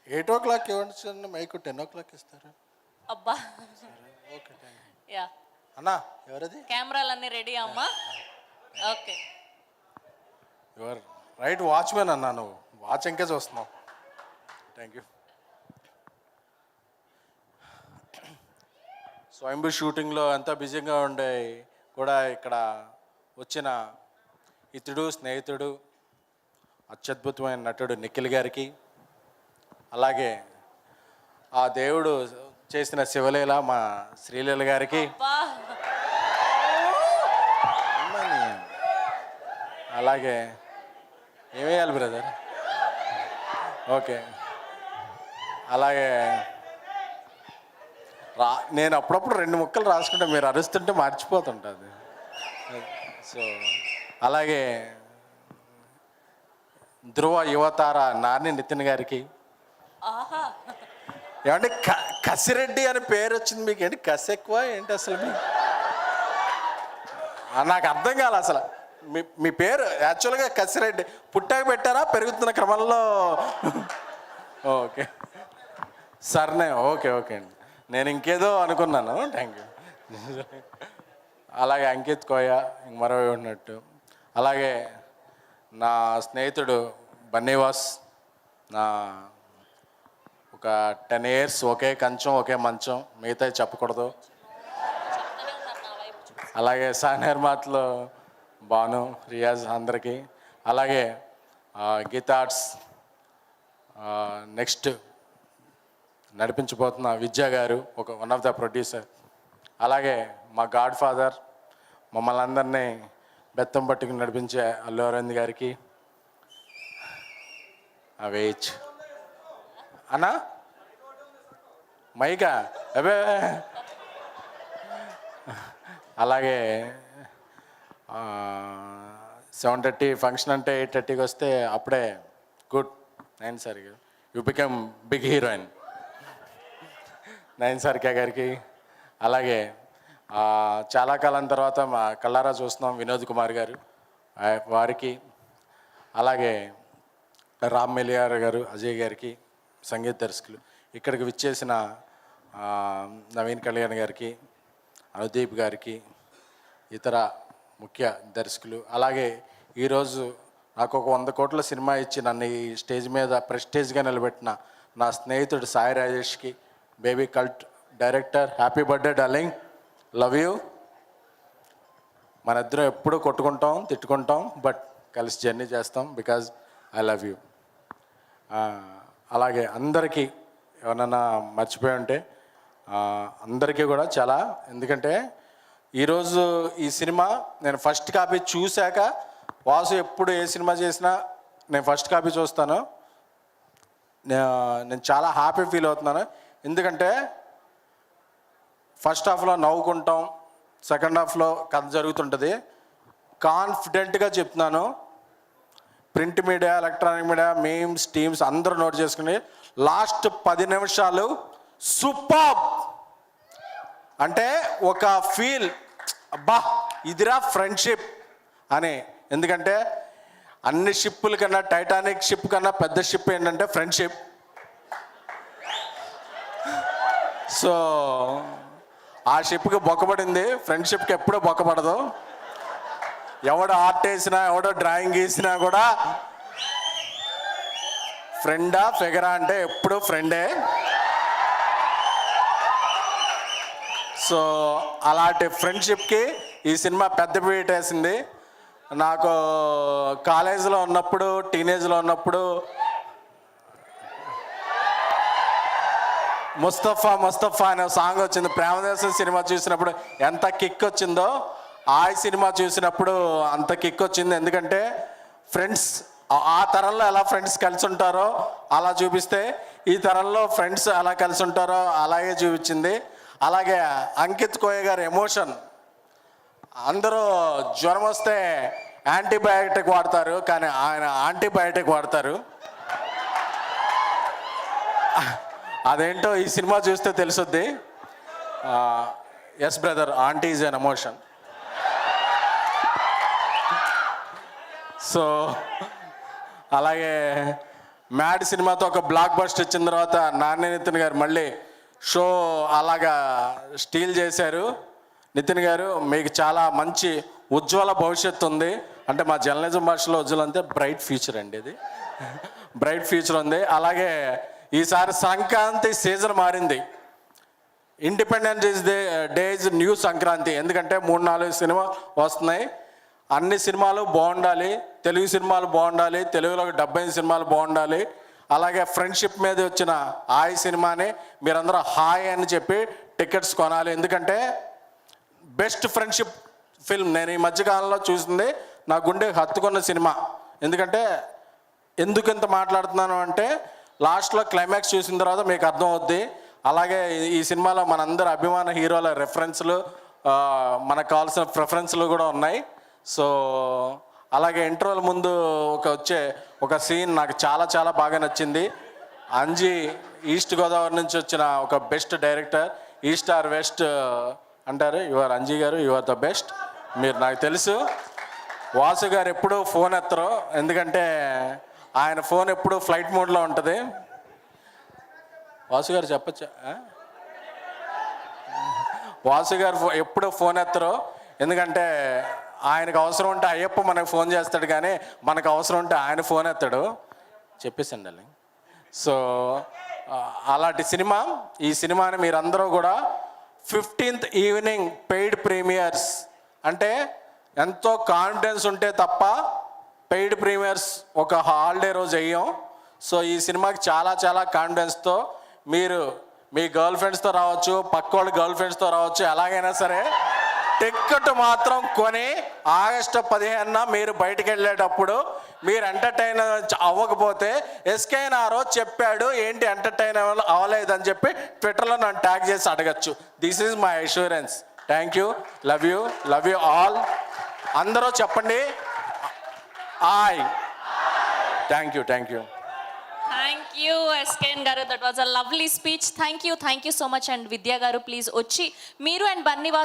8 o'clock ఇవ్వండి, mic 10 o'clock ఇస్తారు. అబ్బా ఓకే యా అన్నా. ఎవరది? కెమెరాలన్నీ రెడీ అమ్మా. ఓకే యువర్ రైట్ వాచ్మెన్ అన్నా, నువ్వు వాచ్ ఇంకే చూస్తున్నావు. Thank you. స్వయంభూ షూటింగ్లో ఎంత బిజీగా ఉండే కూడా ఇక్కడ వచ్చిన ఇతడు స్నేహితుడు అత్యద్భుతమైన నటుడు నిఖిల్ గారికి, అలాగే ఆ దేవుడు చేసిన శివలీల మా శ్రీలీల గారికి, అలాగే ఏమేయాలి బ్రదర్, ఓకే, అలాగే నేను అప్పుడప్పుడు 2 ముక్కలు రాసుకుంటే మీరు అరుస్తుంటే మర్చిపోతుంటుంది. సో అలాగే ధ్రువ యువతార నాని నితిన్ గారికి, ఏమంటే కసిరెడ్డి అని పేరు వచ్చింది మీకు, ఏంటి కసి ఎక్కువ ఏంటి అసలు నాకు అర్థం కాలే అసలు. మీ పేరు యాక్చువల్గా కసిరెడ్డి, పుట్టాక పెట్టారా పెరుగుతున్న క్రమంలో? ఓకే సర్నే, ఓకే ఓకే అండి, నేను ఇంకేదో అనుకున్నాను. Thank you. అలాగే అంకిత్ కోయ మరో ఉన్నట్టు, అలాగే నా స్నేహితుడు బన్నీవాస్, నా ఒక 10 years ఒకే కంచం ఒకే మంచం, మిగతా చెప్పకూడదు. అలాగే సానిర్మాత్లో భాను, రియాజ్ అందరికీ, అలాగే గీతార్ట్స్ నెక్స్ట్ నడిపించబోతున్న విద్యా గారు, ఒక వన్ ఆఫ్ ద ప్రొడ్యూసర్, అలాగే మా గాడ్ ఫాదర్ మమ్మల్ని అందరినీ బెత్తం పట్టుకుని నడిపించే అల్లు అరవింద్ గారికి, అవేచ్ అన్నా మైకా అవే, అలాగే 7:30 ఫంక్షన్ అంటే 8:30కి వస్తే అప్పుడే గుడ్ 9 సార్కి యూ బికమ్ బిగ్ హీరోయిన్ 9 సార్కే గారికి, అలాగే చాలా కాలం తర్వాత మా కళ్ళారా చూస్తున్నాం వినోద్ కుమార్ గారు వారికి, అలాగే రామ్ మెలియార్ గారు అజయ్ గారికి సంగీత దర్శకులు, ఇక్కడికి విచ్చేసిన నవీన్ కళ్యాణ్ గారికి, అనుదీప్ గారికి, ఇతర ముఖ్య దర్శకులు, అలాగే ఈరోజు నాకు ఒక 100 కోట్ల సినిమా ఇచ్చి నన్ను ఈ స్టేజ్ మీద ప్రెస్టేజ్గా నిలబెట్టిన నా స్నేహితుడు సాయి రాజేష్కి, Baby cult director, happy birthday darling, love you. మన ఇద్దరం ఎప్పుడూ కొట్టుకుంటాం తిట్టుకుంటాం, బట్ కలిసి జర్నీ చేస్తాం బికాజ్ ఐ లవ్ యూ. అలాగే అందరికీ ఎవరన్నా మర్చిపోయి ఉంటే అందరికీ కూడా చాలా, ఎందుకంటే ఈరోజు ఈ సినిమా నేను ఫస్ట్ కాపీ చూశాక, వాసు ఎప్పుడు ఏ సినిమా చేసినా నేను ఫస్ట్ కాపీ చూస్తాను, నేను చాలా హ్యాపీ ఫీల్ అవుతున్నాను. ఎందుకంటే ఫస్ట్ హాఫ్లో నవ్వుకుంటాం, సెకండ్ హాఫ్లో కథ జరుగుతుంటుంది. కాన్ఫిడెంట్గా చెప్తున్నాను, print media, electronic media, memes, teams అందరూ నోట్ చేసుకుని లాస్ట్ 10 నిమిషాలు సూపర్ అంటే ఒక ఫీల్, అబ్బా ఇదిరా ఫ్రెండ్షిప్ అని. ఎందుకంటే అన్ని షిప్పుల కన్నా, టైటానిక్ షిప్ కన్నా పెద్ద షిప్ ఏంటంటే ఫ్రెండ్షిప్. సో ఆ షిప్కి బొక్కబడింది, ఫ్రెండ్షిప్కి ఎప్పుడూ బొక్కబడదు. ఎవడో ఆర్ట్ వేసినా, ఎవడో డ్రాయింగ్ గీసినా కూడా ఫ్రెండా ఫిగరా అంటే ఎప్పుడు ఫ్రెండే. సో అలాంటి ఫ్రెండ్షిప్కి ఈ సినిమా పెద్ద పీట వేసింది. నాకు కాలేజీలో ఉన్నప్పుడు, టీనేజ్లో ఉన్నప్పుడు ముస్తఫా అనే సాంగ్ వచ్చింది. ప్రేమదేశం సినిమా చూసినప్పుడు ఎంత కిక్ వచ్చిందో, ఆ సినిమా చూసినప్పుడు అంత కిక్ వచ్చింది. ఎందుకంటే ఫ్రెండ్స్ ఆ తరంలో ఎలా ఫ్రెండ్స్ కలిసి ఉంటారో అలా చూపిస్తే, ఈ తరంలో ఫ్రెండ్స్ ఎలా కలిసి ఉంటారో అలాగే చూపించింది. అలాగే అంకిత్ కోయ గారి ఎమోషన్, అందరూ జ్వరం వస్తే యాంటీబయాటిక్ వాడతారు, కానీ ఆయన యాంటీబయాటిక్ వాడతారు. అదేంటో ఈ సినిమా చూస్తే తెలుసుద్ది. Yes brother, aunty is an emotion. So అలాగే మ్యాడ్ సినిమాతో ఒక బ్లాక్ బస్టర్ ఇచ్చిన తర్వాత నాని నితిన్ గారు మళ్ళీ షో అలాగా స్టీల్ చేశారు. నితిన్ గారు మీకు చాలా మంచి ఉజ్వల భవిష్యత్తు ఉంది. అంటే మా జర్నలిజం భాషలో ఉజ్వలం అంటే బ్రైట్ ఫ్యూచర్ అండి, ఇది బ్రైట్ ఫ్యూచర్ ఉంది. అలాగే ఈసారి సంక్రాంతి సీజన్ మారింది. Independence days new Sankranti. ఎందుకంటే 3-4 సినిమా వస్తున్నాయి. అన్ని సినిమాలు బాగుండాలి, తెలుగు సినిమాలు బాగుండాలి, తెలుగులో 75 సినిమాలు బాగుండాలి. అలాగే ఫ్రెండ్షిప్ మీద వచ్చిన హాయ్ సినిమాని మీరందరూ హాయ్ అని చెప్పి టికెట్స్ కొనాలి. ఎందుకంటే బెస్ట్ ఫ్రెండ్షిప్ ఫిల్మ్ నేను ఈ మధ్యకాలంలో చూసింది, నా గుండె హత్తుకున్న సినిమా. ఎందుకంటే ఎందుకు ఇంత మాట్లాడుతున్నాను అంటే లాస్ట్లో క్లైమాక్స్ చూసిన తర్వాత మీకు అర్థం అవుద్ది. అలాగే ఈ సినిమాలో మనందరి అభిమాన హీరోల రెఫరెన్స్లు, మనకు కావాల్సిన ప్రిఫరెన్స్లు కూడా ఉన్నాయి. సో అలాగే ఇంటర్వెల్ ముందు వచ్చే ఒక సీన్ నాకు చాలా చాలా బాగా నచ్చింది. అంజీ ఈస్ట్ గోదావరి నుంచి వచ్చిన ఒక best director, east or west అంటారు. యువర్ అంజీ గారు, యువర్ ద బెస్ట్. మీరు నాకు తెలుసు. వాసు గారు ఎప్పుడూ ఫోన్ ఎత్తరు, ఎందుకంటే ఆయన ఫోన్ ఎప్పుడు ఫ్లైట్ మోడ్లో ఉంటుంది. వాసు గారు చెప్పచ్చా? వాసు గారు ఎప్పుడు ఫోన్ ఎత్తరు, ఎందుకంటే ఆయనకు అవసరం ఉంటే అయ్యప్ప మనకు ఫోన్ చేస్తాడు, కానీ మనకు అవసరం ఉంటే ఆయన ఫోన్ ఎత్తాడు. చెప్పేసండి అలా. సో అలాంటి సినిమా. ఈ సినిమాని మీరందరూ కూడా 15th ఈవినింగ్ పెయిడ్ ప్రీమియర్స్, అంటే ఎంతో కాన్ఫిడెన్స్ ఉంటే తప్ప పెయిడ్ ప్రీమియర్స్ ఒక హాలిడే రోజు వేయం. సో ఈ సినిమాకి చాలా చాలా కాన్ఫిడెన్స్తో మీరు మీ గర్ల్ ఫ్రెండ్స్తో రావచ్చు, పక్క వాళ్ళ గర్ల్ ఫ్రెండ్స్తో రావచ్చు, ఎలాగైనా సరే టికెట్ మాత్రం కొని ఆగస్టు 15న మీరు బయటికి వెళ్ళేటప్పుడు మీరు ఎంటర్టైన్ అవ్వకపోతే ఎస్కేన్ ఆ రోజు చెప్పాడు ఏంటి ఎంటర్టైన్ అవ్వలేదని చెప్పి ట్విట్టర్లో నన్ను ట్యాగ్ చేసి అడగచ్చు. This is my assurance. Thank you, love you, love you all. అందరూ చెప్పండి hi. Thank you, thank you. Thank you SKN garu, that was a lovely speech. Thank you so much. And Vidya garu please వచ్చి మీరు and Bunny Vas